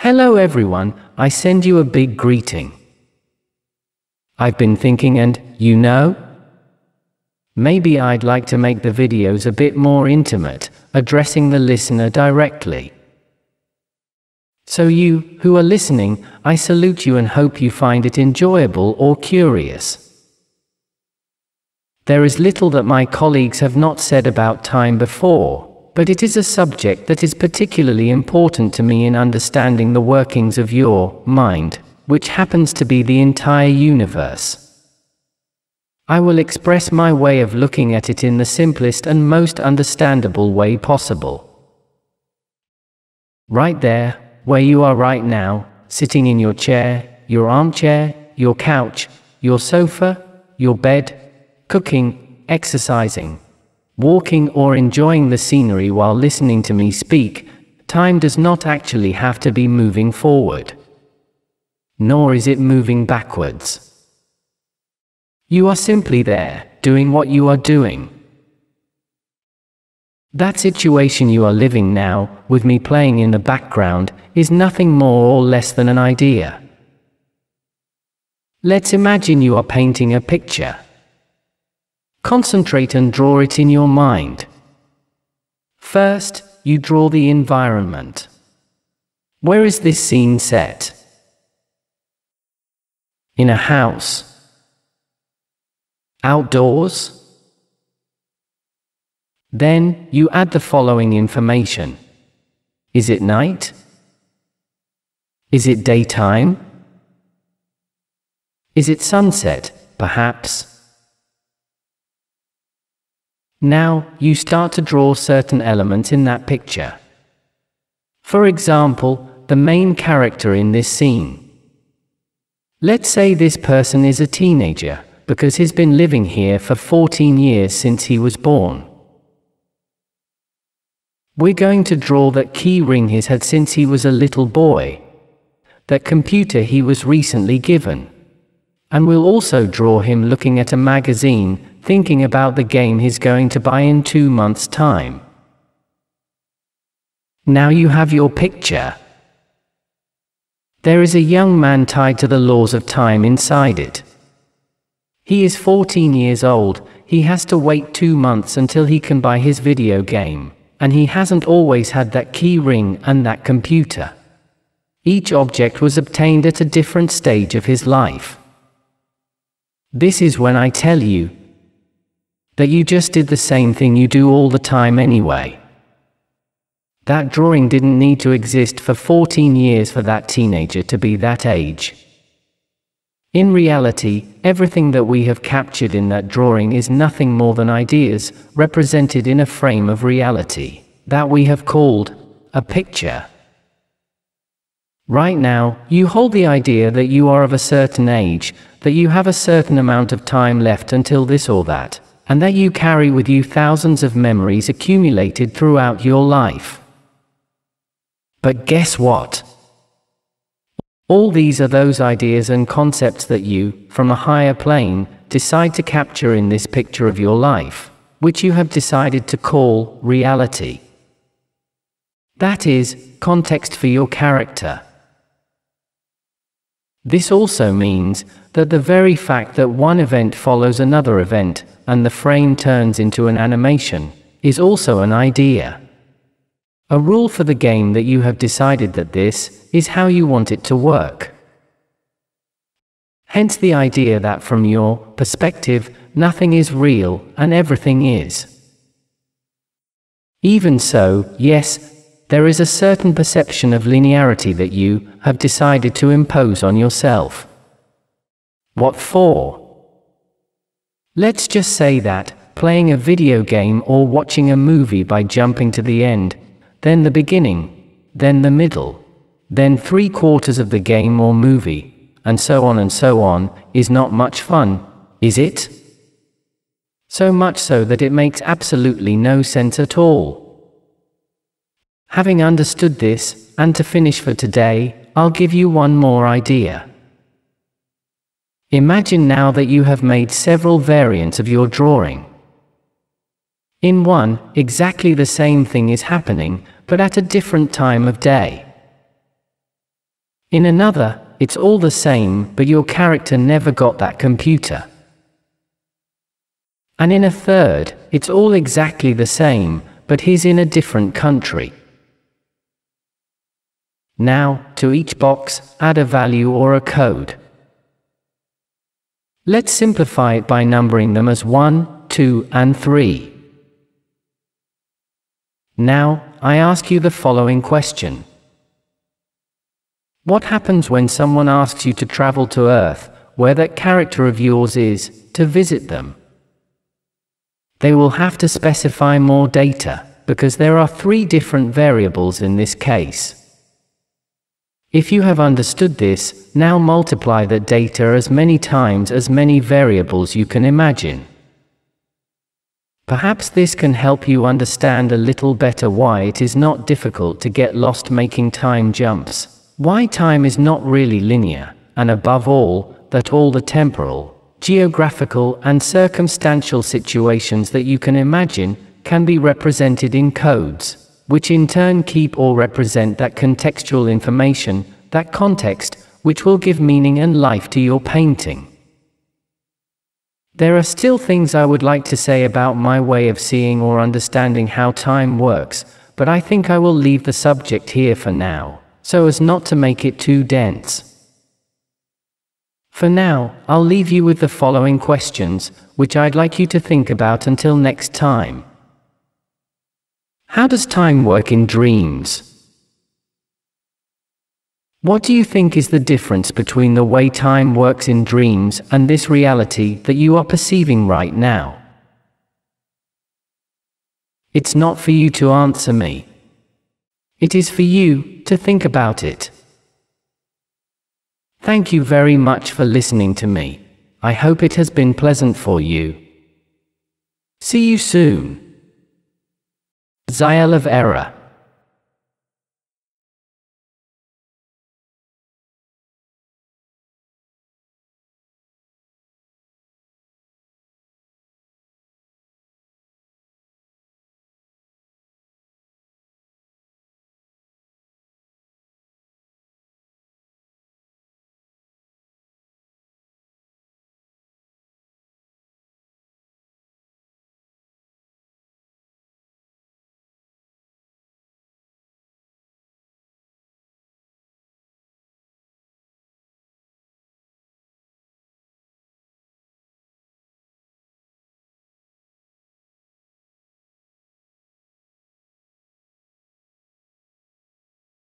Hello everyone, I send you a big greeting. I've been thinking maybe I'd like to make the videos a bit more intimate, addressing the listener directly. So you, who are listening, I salute you and hope you find it enjoyable or curious. There is little that my colleagues have not said about time before, but it is a subject that is particularly important to me in understanding the workings of your mind, which happens to be the entire universe. I will express my way of looking at it in the simplest and most understandable way possible. Right there, where you are right now, sitting in your chair, your armchair, your couch, your sofa, your bed, cooking, exercising, walking or enjoying the scenery while listening to me speak, time does not actually have to be moving forward. Nor is it moving backwards. You are simply there, doing what you are doing. That situation you are living now, with me playing in the background, is nothing more or less than an idea. Let's imagine you are painting a picture. Concentrate and draw it in your mind. First, you draw the environment. Where is this scene set? In a house? Outdoors? Then, you add the following information. Is it night? Is it daytime? Is it sunset, perhaps? Now, you start to draw certain elements in that picture. For example, the main character in this scene. Let's say this person is a teenager, because he's been living here for 14 years since he was born. We're going to draw that key ring he's had since he was a little boy, that computer he was recently given. And we'll also draw him looking at a magazine, thinking about the game he's going to buy in 2 months' time. Now you have your picture. There is a young man tied to the laws of time inside it. He is 14 years old, he has to wait 2 months until he can buy his video game, and he hasn't always had that key ring and that computer. Each object was obtained at a different stage of his life. This is when I tell you that you just did the same thing you do all the time anyway. That drawing didn't need to exist for 14 years for that teenager to be that age. In reality, everything that we have captured in that drawing is nothing more than ideas, represented in a frame of reality, that we have called a picture. Right now, you hold the idea that you are of a certain age, that you have a certain amount of time left until this or that, and that you carry with you thousands of memories accumulated throughout your life. But guess what? All these are those ideas and concepts that you, from a higher plane, decide to capture in this picture of your life, which you have decided to call reality. That is, context for your character. This also means that the very fact that one event follows another event, and the frame turns into an animation, is also an idea. A rule for the game that you have decided that this is how you want it to work. Hence the idea that from your perspective, nothing is real and everything is. Even so, yes, there is a certain perception of linearity that you have decided to impose on yourself. What for? Let's just say that, playing a video game or watching a movie by jumping to the end, then the beginning, then the middle, then 3/4 of the game or movie, and so on, is not much fun, is it? So much so that it makes absolutely no sense at all. Having understood this, and to finish for today, I'll give you one more idea. Imagine now that you have made several variants of your drawing. In one, exactly the same thing is happening, but at a different time of day. In another, it's all the same, but your character never got that computer. And in a third, it's all exactly the same, but he's in a different country. Now, to each box, add a value or a code. Let's simplify it by numbering them as 1, 2, and 3. Now, I ask you the following question. What happens when someone asks you to travel to Earth, where that character of yours is, to visit them? They will have to specify more data, because there are 3 different variables in this case. If you have understood this, now multiply that data as many times as many variables you can imagine. Perhaps this can help you understand a little better why it is not difficult to get lost making time jumps, why time is not really linear, and above all, that all the temporal, geographical, and circumstantial situations that you can imagine can be represented in codes, which in turn keep or represent that contextual information, that context, which will give meaning and life to your painting. There are still things I would like to say about my way of seeing or understanding how time works, but I think I will leave the subject here for now, so as not to make it too dense. For now, I'll leave you with the following questions, which I'd like you to think about until next time. How does time work in dreams? What do you think is the difference between the way time works in dreams and this reality that you are perceiving right now? It's not for you to answer me. It is for you to think about it. Thank you very much for listening to me. I hope it has been pleasant for you. See you soon. Za'el of Error.